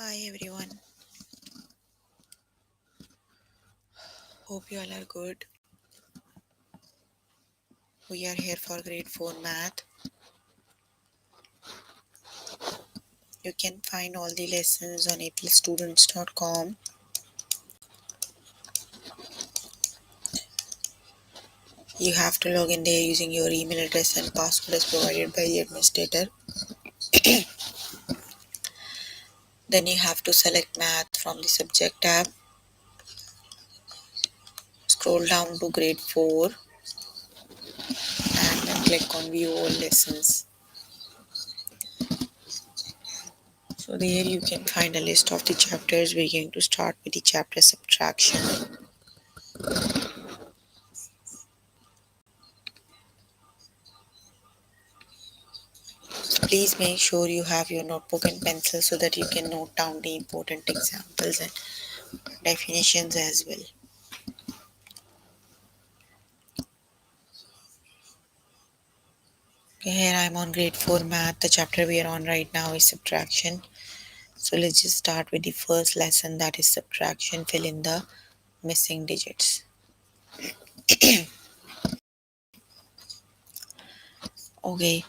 Hi everyone, hope you all are good. We are here for grade 4 math. You can find all the lessons on aplestudents.com. You have to log in there using your email address and password as provided by the administrator. Then you have to select math from the subject tab. Scroll down to grade 4 and then click on view all lessons. So there you can find a list of the chapters. We're going to start with the chapter subtraction. Please make sure you have your notebook and pencil so that you can note down the important examples and definitions as well. Okay, here I'm on grade 4 math. The chapter we are on right now is subtraction. So let's just start with the first lesson, that is subtraction. Fill in the missing digits. Okay,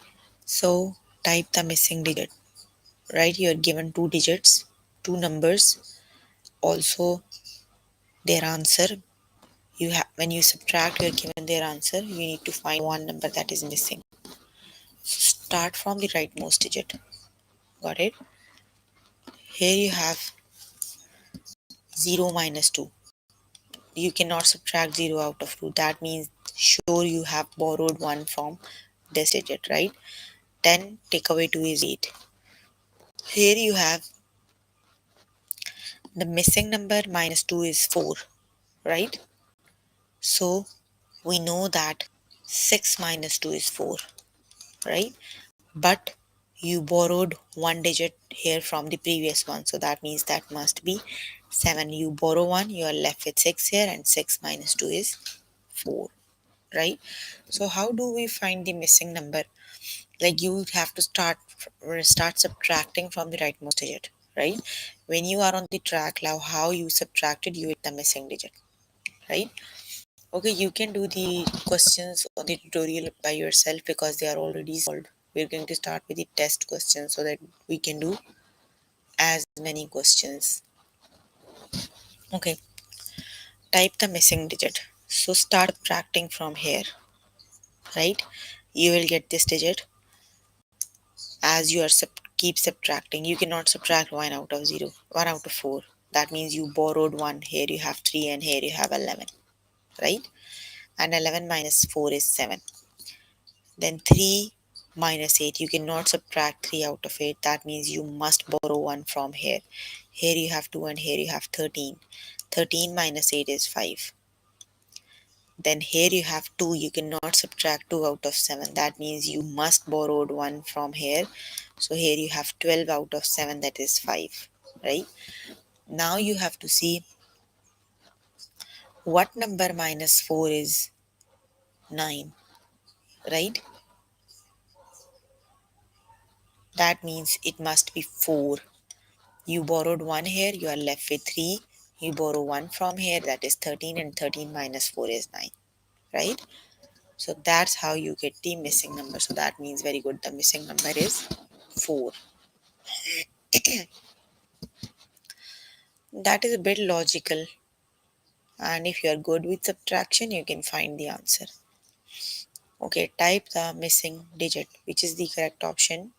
so type the missing digit. Right, you are given two digits, two numbers, also their answer. You have when you subtract, you are given their answer. You need to find one number that is missing. Start from the rightmost digit. Got it? Here you have 0 minus 2. You cannot subtract 0 out of 2. That means sure you have borrowed 1 from this digit, right? Then take away 2 is 8. Here you have the missing number minus 2 is 4, right? So we know that 6 minus 2 is 4, right? But you borrowed one digit here from the previous one, so that means that must be 7. You borrow 1, you are left with 6 here, and 6 minus 2 is 4, right? So how do we find the missing number? Like, you have to start subtracting from the rightmost digit, right? When you are on the track, now how you subtracted, you hit the missing digit, right? Okay, you can do the questions on the tutorial by yourself because they are already solved. We're going to start with the test questions so that we can do as many questions. Okay, type the missing digit. So start subtracting from here, right? You will get this digit as you are keep subtracting. You cannot subtract 1 out of 0, 1 out of 4. That means you borrowed 1. Here you have 3 and here you have 11, right? And 11 minus 4 is 7. Then 3 minus 8, you cannot subtract 3 out of 8. That means you must borrow 1 from here. Here you have 2 and here you have 13. 13 minus 8 is 5. Then here you have 2, you cannot subtract 2 out of 7. That means you must borrow 1 from here. So here you have 12 out of 7, that is 5, right? Now you have to see what number minus 4 is 9, right? That means it must be 4. You borrowed 1 here, you are left with 3. You borrow 1 from here, that is 13, and 13 minus 4 is 9, right? So that's how you get the missing number. So that means very good. The missing number is 4. That is a bit logical. And if you are good with subtraction, you can find the answer. Okay, type the missing digit, which is the correct option.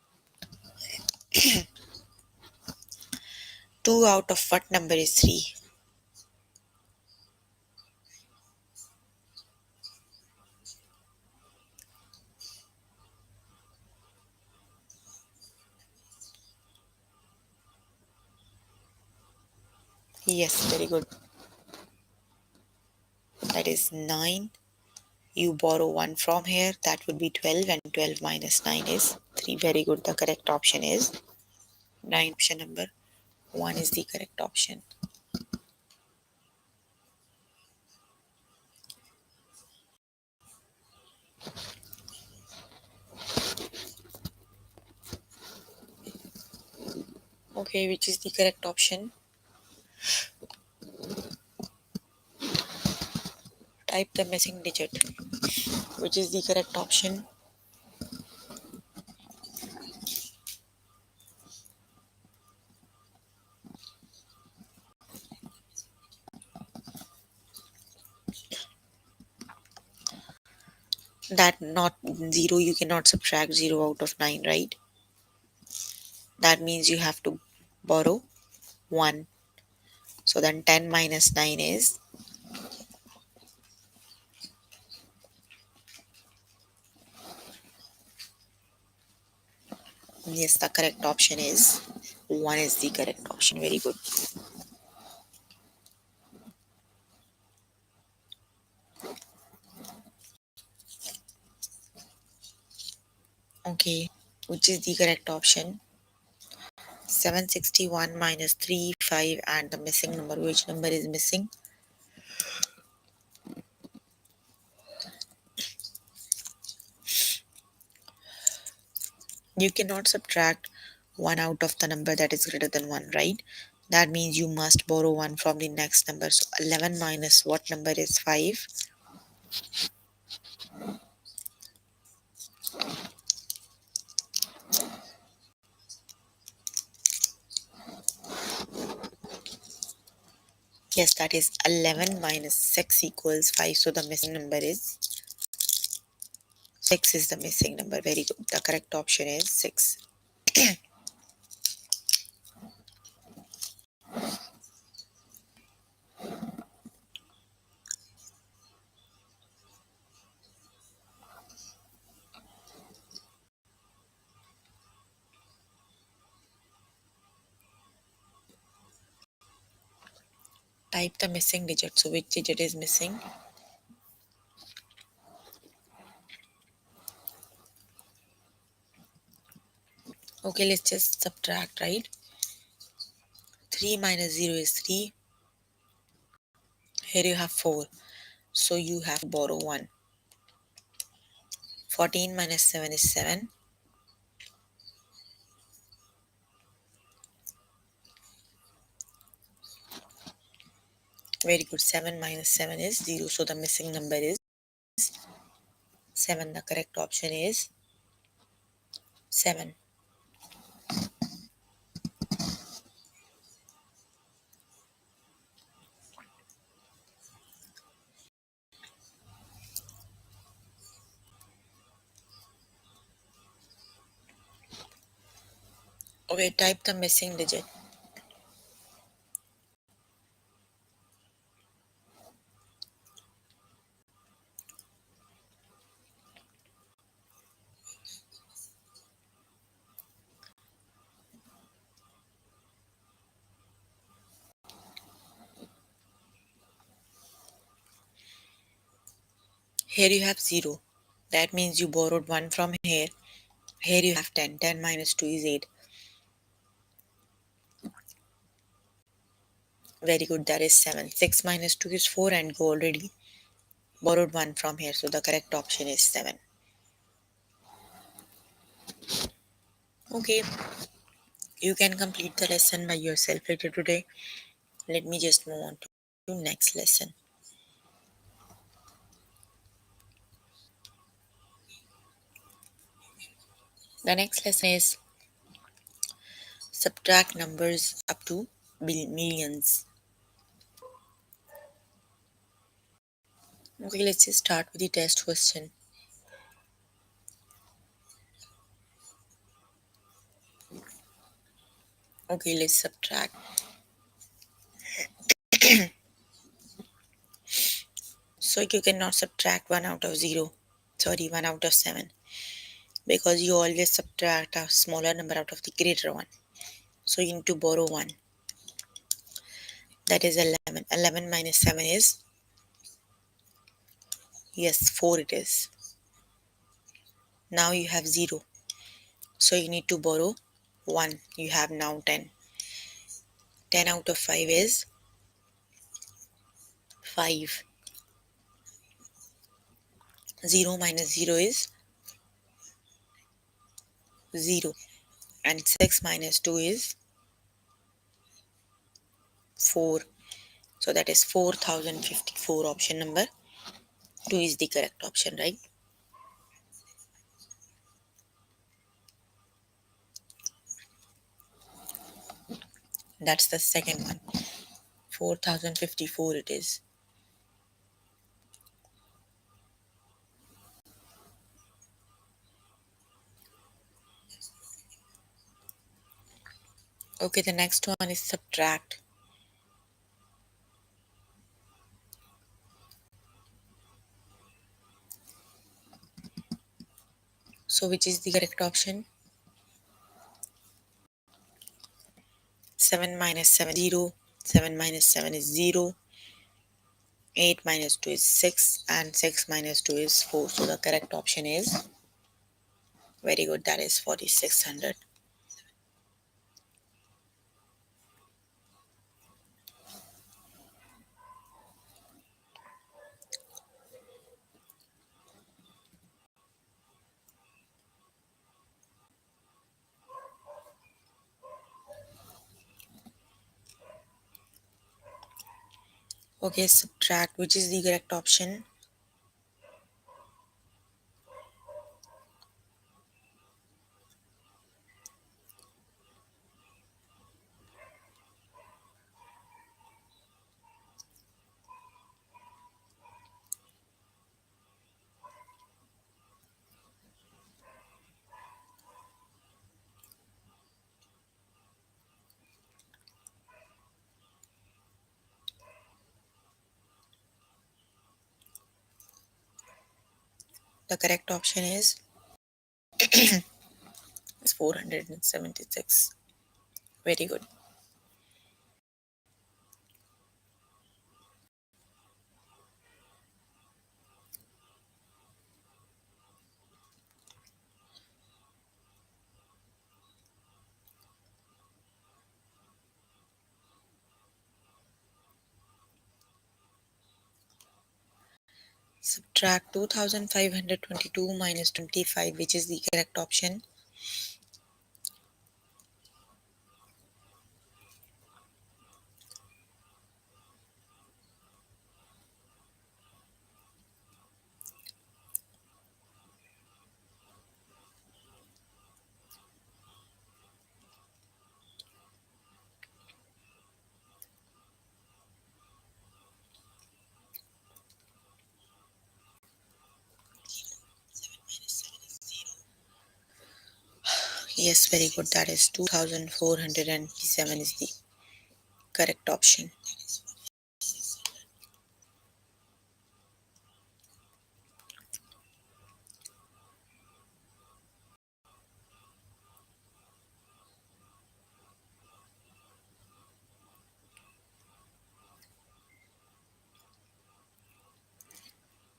2 out of what number is 3? Yes, very good. That is 9. You borrow 1 from here, that would be 12, and 12 minus 9 is 3. Very good. The correct option is 9. Option number 1 is the correct option. Okay, which is the correct option? Type the missing digit. Which is the correct option? That not 0, you cannot subtract 0 out of 9, right? That means you have to borrow 1. So then 10 minus 9 is, yes, the correct option is 1 is the correct option. Very good. Okay, which is the correct option? 761 minus 3, 5, and the missing number. Which number is missing? You cannot subtract 1 out of the number that is greater than 1, right? That means you must borrow 1 from the next number. So 11 minus what number is 5? Yes, that is 11 minus 6 equals 5. So the missing number is 6 is the missing number. Very good. The correct option is 6. Type the missing digit. So which digit is missing? Okay, let's just subtract, right? 3 minus 0 is 3. Here you have 4. So you have to borrow 1. 14 minus 7 is 7. Very good. 7 minus 7 is 0. So the missing number is 7. The correct option is 7. Okay, type the missing digit. Here you have 0. That means you borrowed 1 from here. Here you have 10. 10 minus 2 is 8. Very good. That is 7. 6 minus 2 is 4, and you already borrowed 1 from here. So the correct option is 7. Okay, you can complete the lesson by yourself later today. Let me just move on to next lesson. The next lesson is subtract numbers up to millions. Okay, let's just start with the test question. Okay, let's subtract. So you cannot subtract 1 out of 0. Sorry, 1 out of 7. Because you always subtract a smaller number out of the greater one. So you need to borrow 1. That is 11. 11 minus 7 is, yes, 4 it is. Now you have 0. So you need to borrow 1. You have now 10. 10 out of 5 is 5. 0 minus 0 is 0. And 6 minus 2 is 4. So that is 4054. Option number 2 is the correct option, right? That's the second one. 4054 it is. Okay, the next one is subtract. So which is the correct option? 7 minus 7 0. 7 minus 7 is 0. 8 minus 2 is 6 and 6 minus 2 is 4. So the correct option is very good. That is 4600. Okay, subtract. Which is the correct option? The correct option is 476. Very good. Subtract 2522 minus 25, which is the correct option? Yes, very good. That is 2487 is the correct option.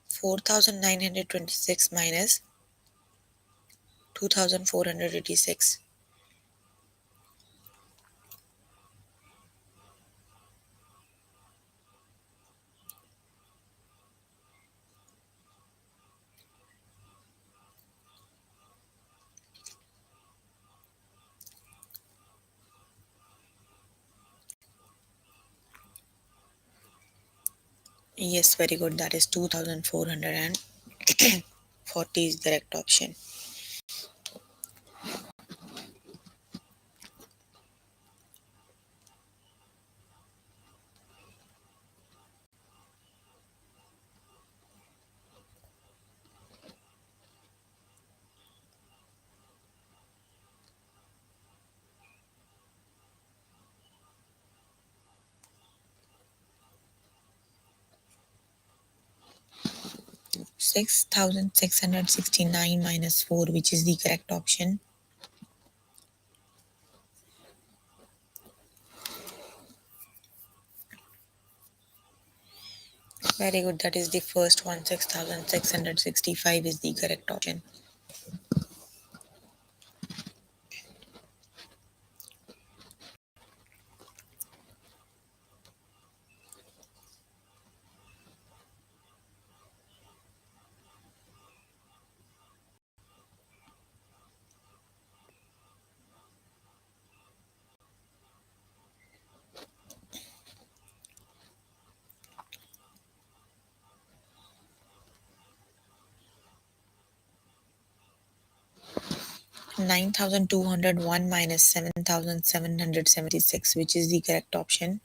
4926 minus 2486. Yes, very good. That is 2440 is the correct option. 6669 minus 4, which is the correct option? Very good. That is the first one. 6665 is the correct option. 9,201 minus 7,776, which is the correct option?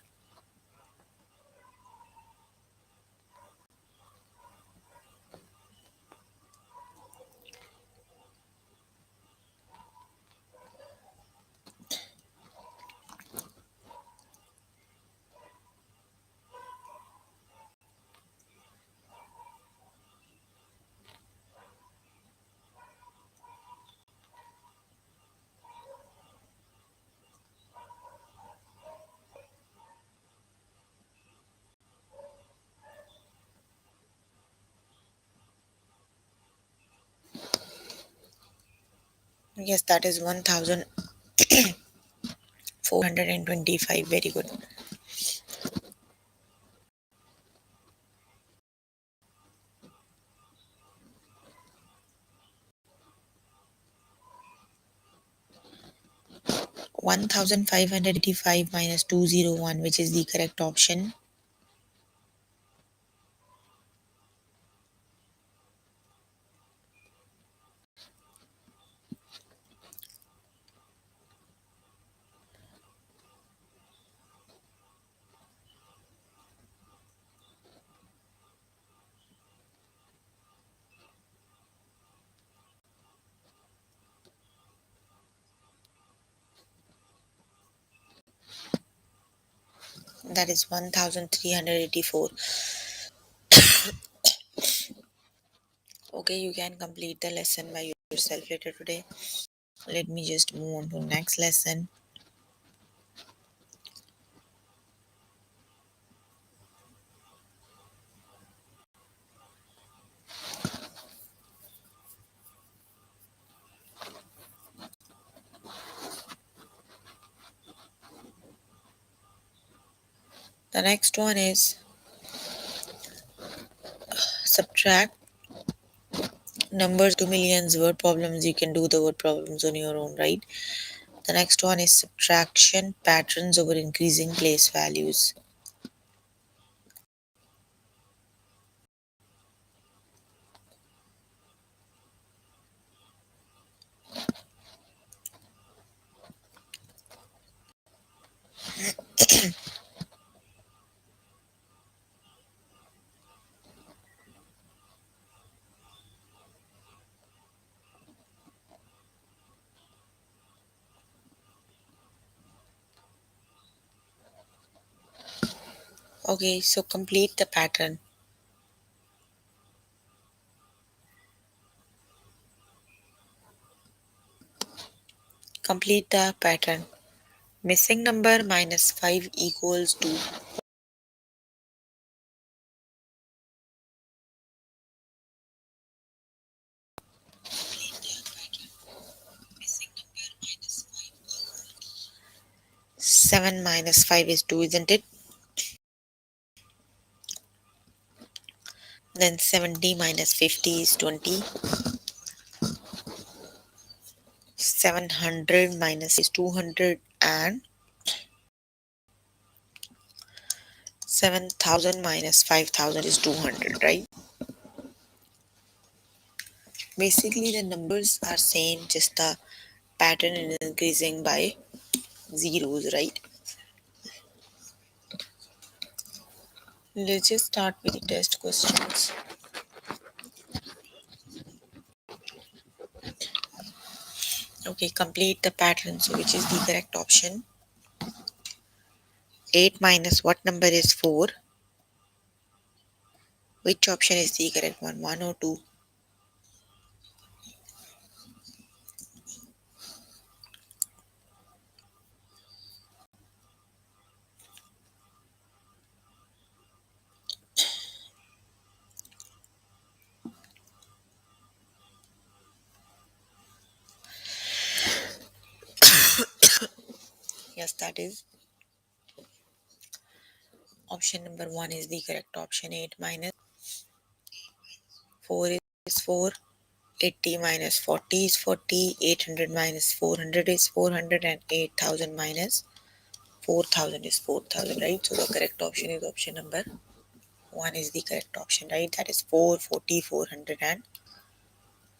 Yes, that is 1,425. Very good. One thousand five hundred eighty-five minus 201, which is the correct option? That is 1,384. Okay, you can complete the lesson by yourself later today. Let me just move on to next lesson. The next one is subtract numbers to millions. Word problems. You can do the word problems on your own, right? The next one is subtraction patterns over increasing place values. Okay, so complete the pattern. Complete the pattern. Missing number minus 5 equals to. Missing number minus 5. 7 minus 5 is 2, isn't it? Then 70 minus 50 is 20. 700 minus is 200 and 7,000 minus 5,000 is 200, right? Basically, the numbers are same, just the pattern is increasing by zeros, right? Let's just start with the test questions. Okay, complete the pattern. So, which is the correct option? 8 minus what number is 4? Which option is the correct one? 1 or 2? Yes, that is option number 1 is the correct option. 8 minus 4 is 4. 80 minus 40 is 40. 800 minus 400 is 400. And 8,000 minus 4,000 is 4,000, right? So the correct option is option number 1 is the correct option, right? That is 4, 40, 400 and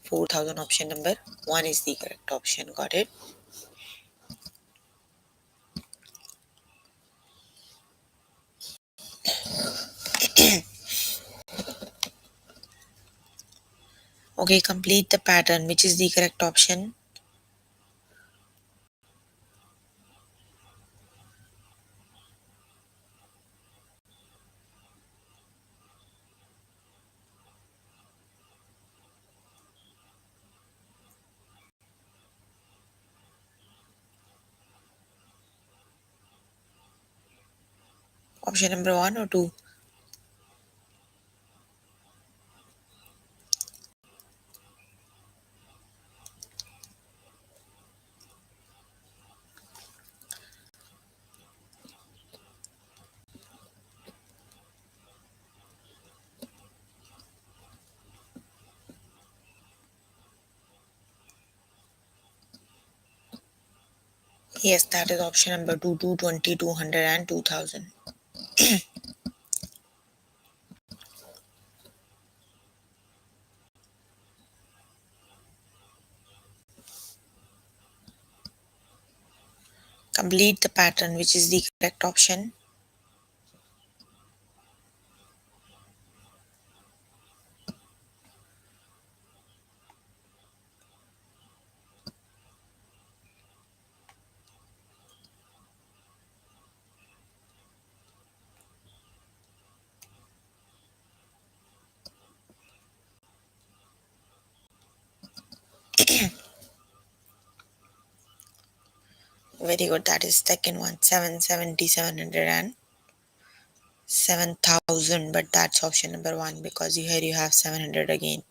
4,000. Option number 1 is the correct option. Got it? Okay, complete the pattern. Which is the correct option? Option number 1 or 2? Yes, that is option number 2, 220, 200 and 2000. Complete the pattern. Which is the correct option? Very good. That is second one. 770, 700 and 7,000. But that's option number 1 because here you have 700 again.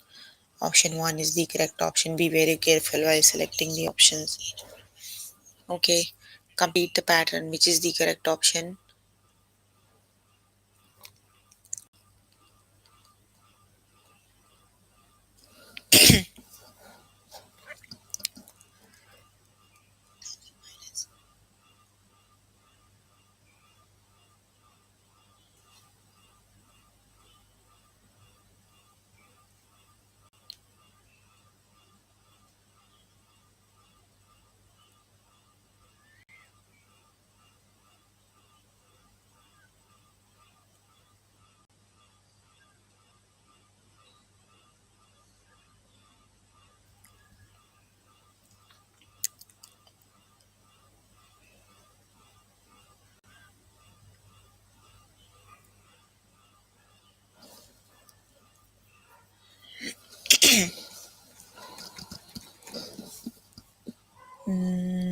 Option 1 is the correct option. Be very careful while selecting the options. Okay. Complete the pattern. Which is the correct option?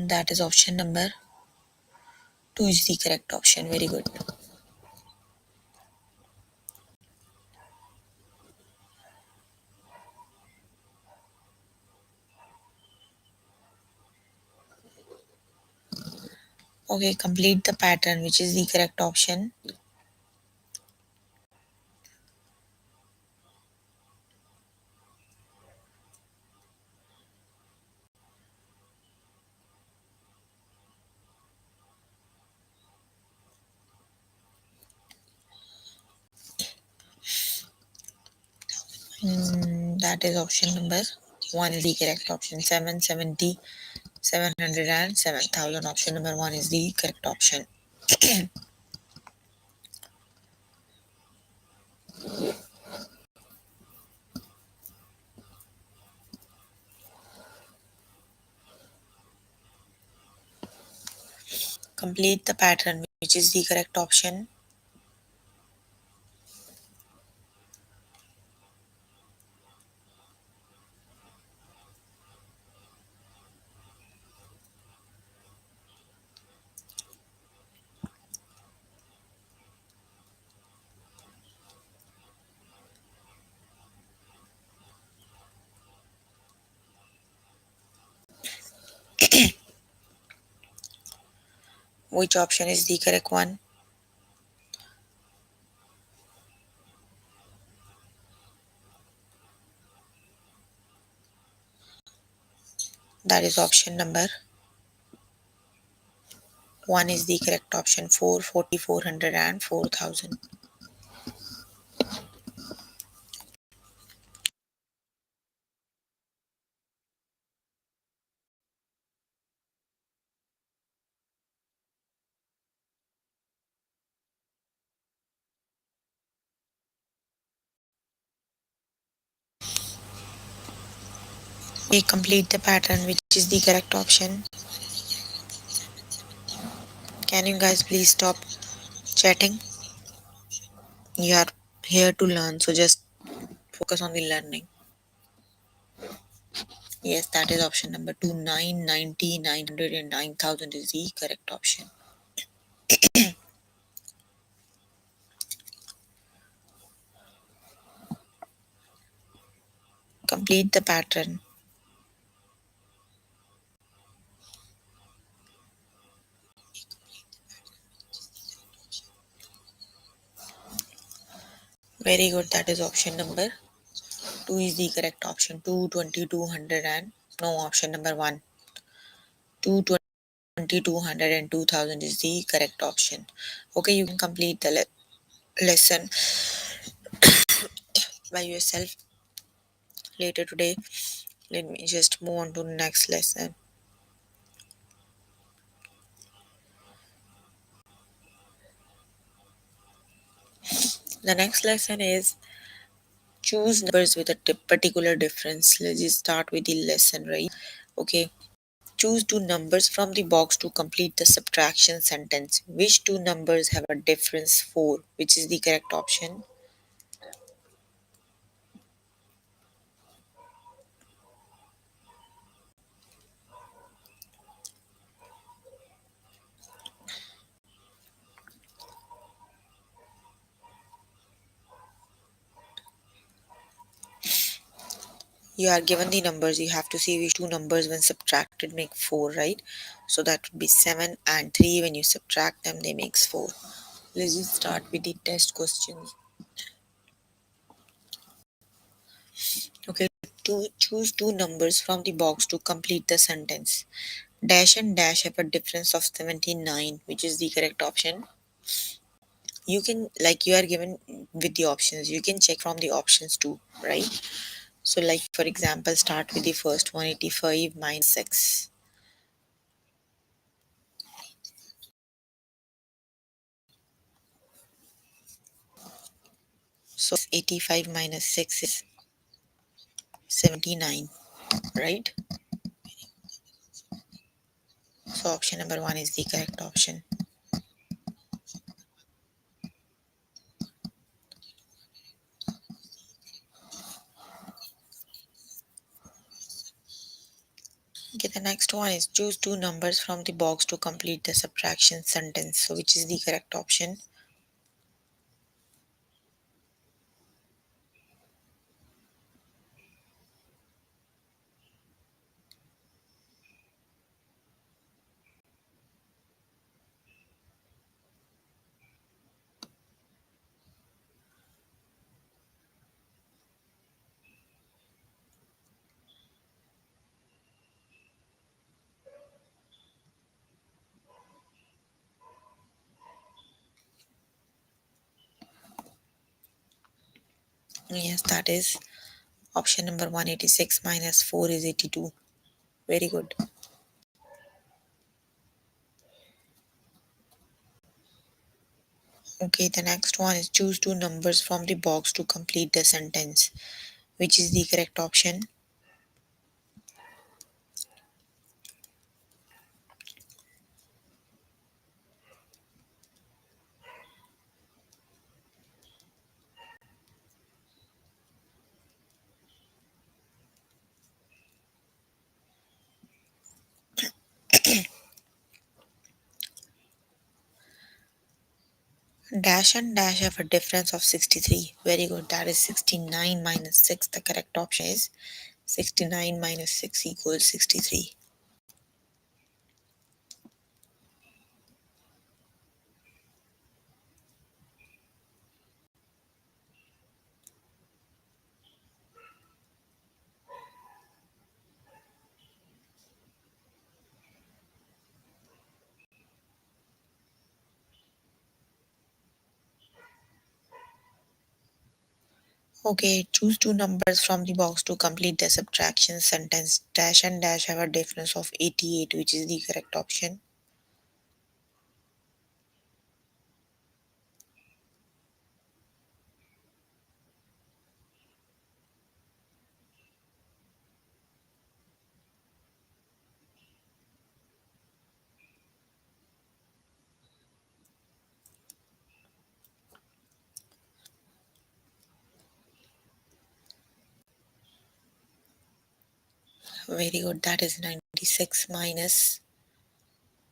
That is option number 2 is the correct option. Very good. Okay, complete the pattern. Which is the correct option? That is option number 1 is the correct option. 770, 700 and 7,000. Option number 1 is the correct option. Complete the pattern. Which is the correct option? Which option is the correct one? That is option number 1 is the correct option. 440, 400 and 4,000. We complete the pattern, which is the correct option. Can you guys please stop chatting? You are here to learn, so just focus on the learning. Yes, that is option number 2. 990, 900, and 9000 is the correct option. Complete the pattern. Very good. That is option number 2 is the correct option. 220, 200, and no, option number 1. 220, 200, and 2000 is the correct option. Okay, you can complete the lesson by yourself later today. Let me just move on to the next lesson. The next lesson is choose numbers with a particular difference. Let's just start with the lesson, right? Okay. Choose two numbers from the box to complete the subtraction sentence. Which two numbers have a difference 4? Which is the correct option? You are given the numbers. You have to see which two numbers when subtracted make 4, right? So that would be 7 and 3. When you subtract them, they makes 4. Let's just start with the test questions. Okay, to choose two numbers from the box to complete the sentence. Dash and dash have a difference of 79, which is the correct option. You can, like, you are given with the options, you can check from the options too, right? So, like, for example, start with the first one, 85 minus 6. So 85 minus 6 is 79, right? So option number 1 is the correct option. Okay, the next one is choose two numbers from the box to complete the subtraction sentence. So which is the correct option? Yes, that is option number 186 minus 4 is 82. Very good. Okay, the next one is choose two numbers from the box to complete the sentence. Which is the correct option? Dash and dash have a difference of 63. Very good. That is 69 minus 6. The correct option is 69 minus 6 equals 63. Okay, choose two numbers from the box to complete the subtraction sentence. Dash and dash have a difference of 88, which is the correct option. Very good. That is 96 minus.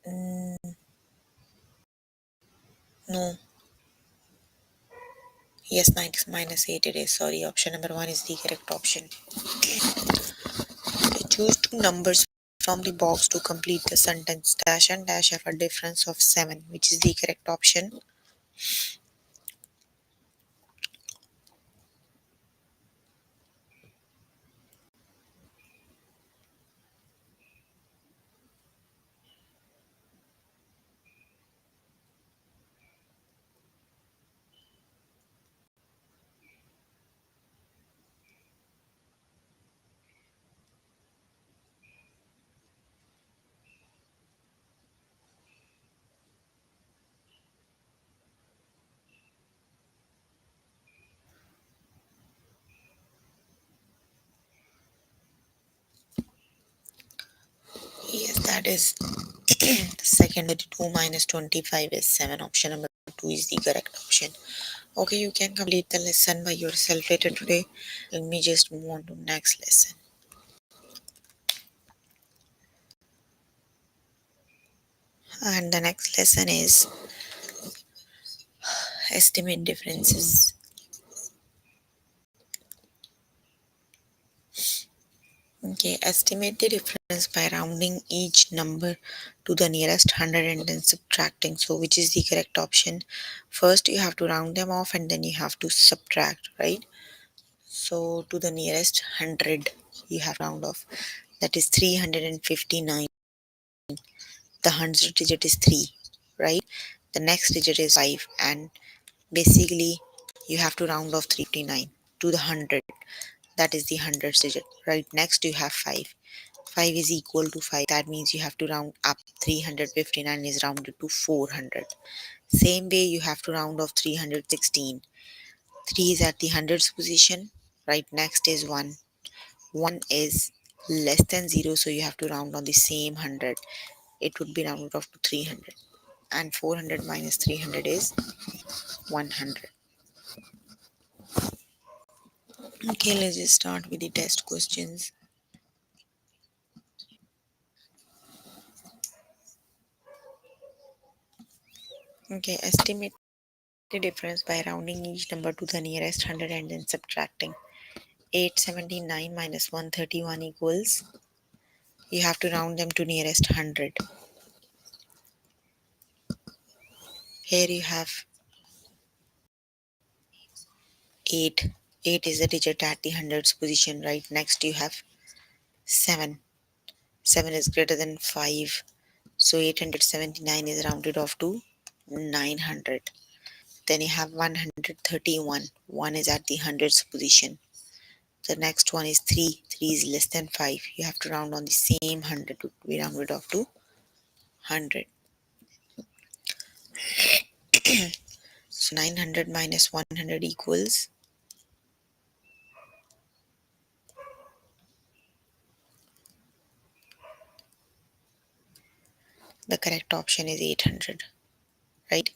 No. Yes, 96 minus 8 it is. Sorry, option number 1 is the correct option. Okay, choose two numbers from the box to complete the sentence. Dash and dash have a difference of 7, which is the correct option. Yes, that is the second. 32 minus 25 is 7. Option number 2 is the correct option. Okay, you can complete the lesson by yourself later today. Let me just move on to next lesson. And the next lesson is estimate differences. Okay, estimate the difference by rounding each number to the nearest hundred and then subtracting. So, which is the correct option? First, you have to round them off and then you have to subtract, right? So, to the nearest hundred, you have to round off. That is 359. The hundred digit is 3, right? The next digit is 5, and basically, you have to round off 359 to the hundred. That is the hundredth digit, right? Next, you have 5. 5 is equal to 5. That means you have to round up. 359 is rounded to 400. Same way, you have to round off 316. 3 is at the hundredth position. Right next is 1. 1 is less than 0, so you have to round on the same 100. It would be rounded off to 300. And 400 minus 300 is 100. Okay, let's just start with the test questions. Okay, estimate the difference by rounding each number to the nearest hundred and then subtracting. 879 minus 131 equals, you have to round them to nearest hundred. Here you have 8. 8 is the digit at the hundreds position, right? Next you have 7. 7 is greater than 5. So 879 is rounded off to 900. Then you have 131. 1 is at the hundreds position. The next one is 3. 3 is less than 5. You have to round on the same 100 to be rounded off to 100. So 900 minus 100 equals, the correct option is 800, right?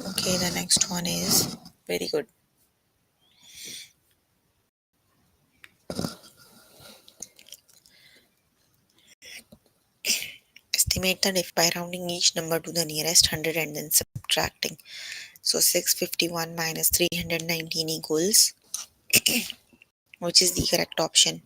Okay, the next one is very good. Estimate the diff by rounding each number to the nearest hundred and then subtracting. So 651 minus 319 equals, which is the correct option?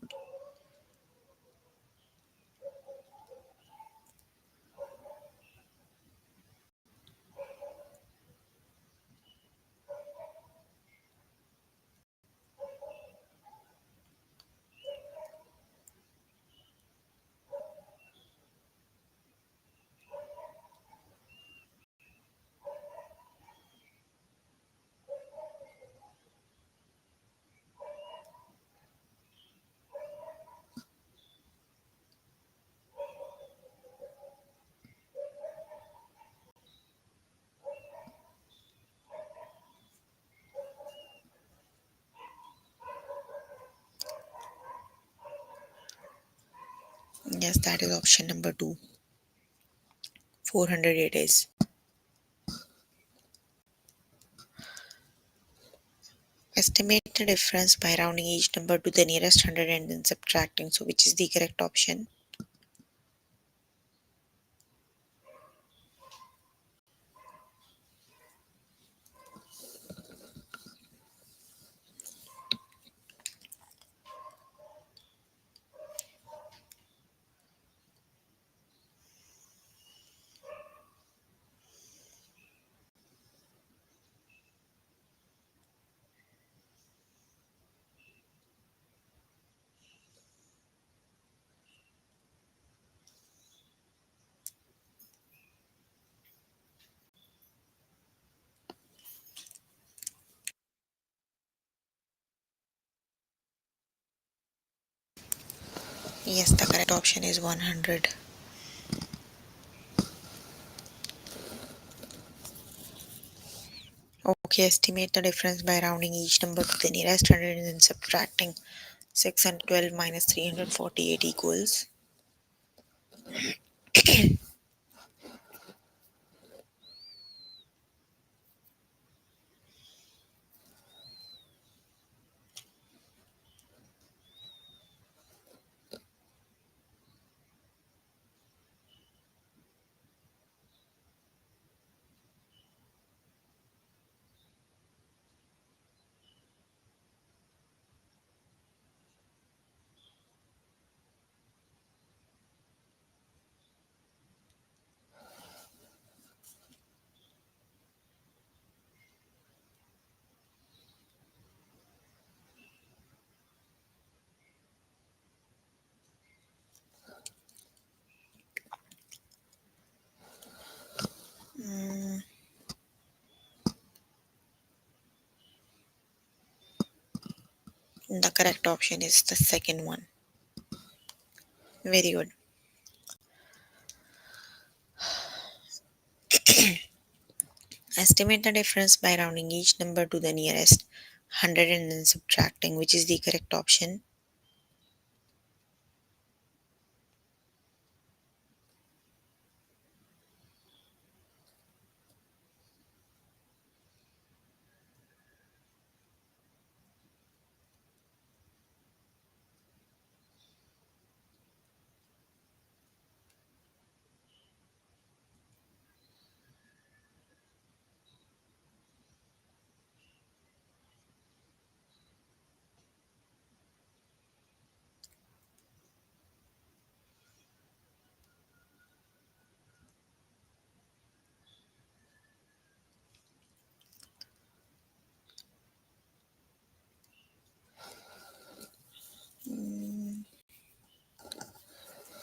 Yes, that is option number 2. 400 it is. Estimate the difference by rounding each number to the nearest hundred and then subtracting. So, which is the correct option? Yes, the correct option is 100. Okay, estimate the difference by rounding each number to the nearest hundred and then subtracting. 612 minus 348 equals. The correct option is the second one. Very good. Estimate the difference by rounding each number to the nearest hundred and then subtracting, which is the correct option.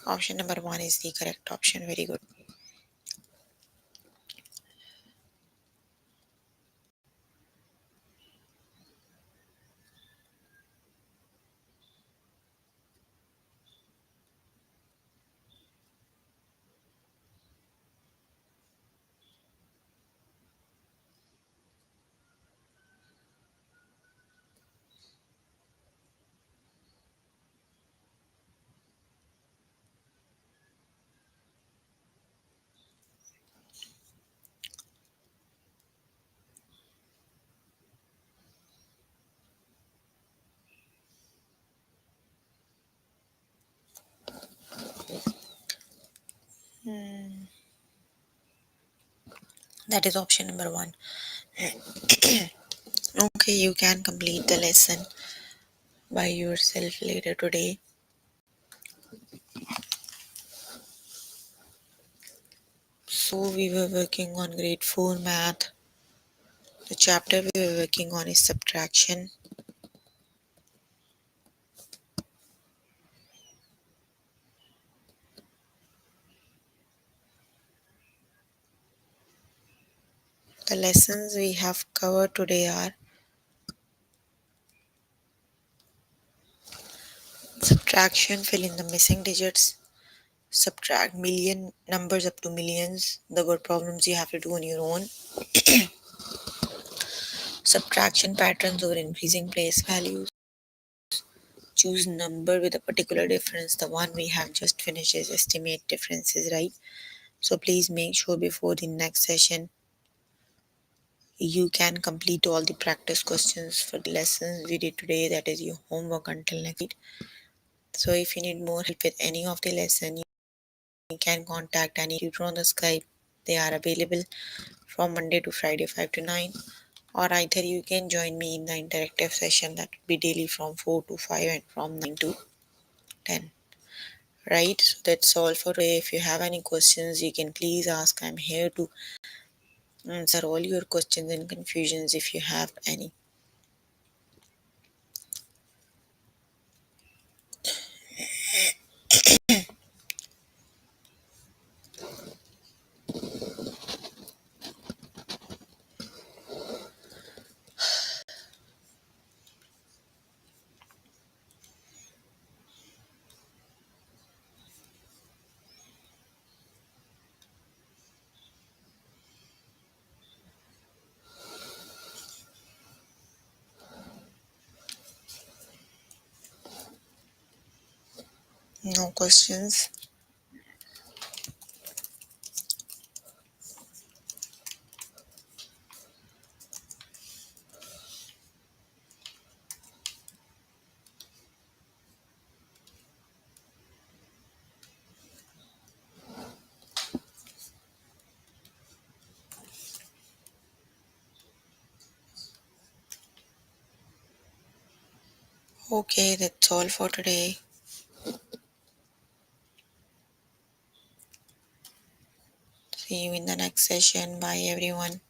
Option number one is the correct option. Very good. That is option number one. Okay, you can complete the lesson by yourself later today. So, we were working on grade 4 math. The chapter we were working on is subtraction. The lessons we have covered today are subtraction, fill in the missing digits, subtract million numbers up to millions, the word problems you have to do on your own, subtraction patterns over increasing place values, choose number with a particular difference. The one we have just finished is estimate differences, right? So please make sure before the next session you can complete all the practice questions for the lessons we did today, that is your homework until next week. So if you need more help with any of the lesson, you can contact any tutor on the Skype. They are available from Monday to Friday 5 to 9, or either you can join me in the interactive session that will be daily from 4 to 5 and from 9 to 10. Right, so that's all for today. If you have any questions, you can please ask. I'm here to answer all your questions and confusions if you have any. No questions? Okay, that's all for today. See you in the next session. Bye, everyone.